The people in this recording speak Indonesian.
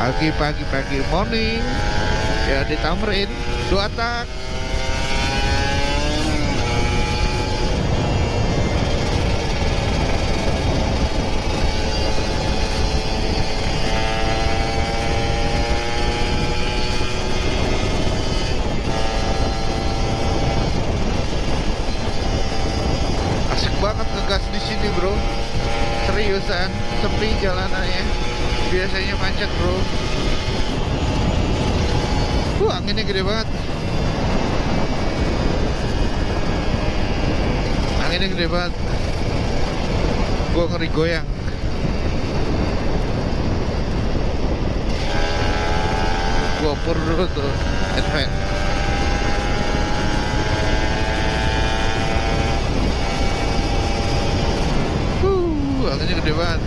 Pagi morning ya di Tamrin 2 tak. Asik banget ngegas di sini bro, seriusan. Sepi jalanannya, biasanya macet bro. Anginnya gede banget. Anginnya gede banget. Gua ngeri goyang. Gua pur dulu tuh advance. Anginnya gede banget.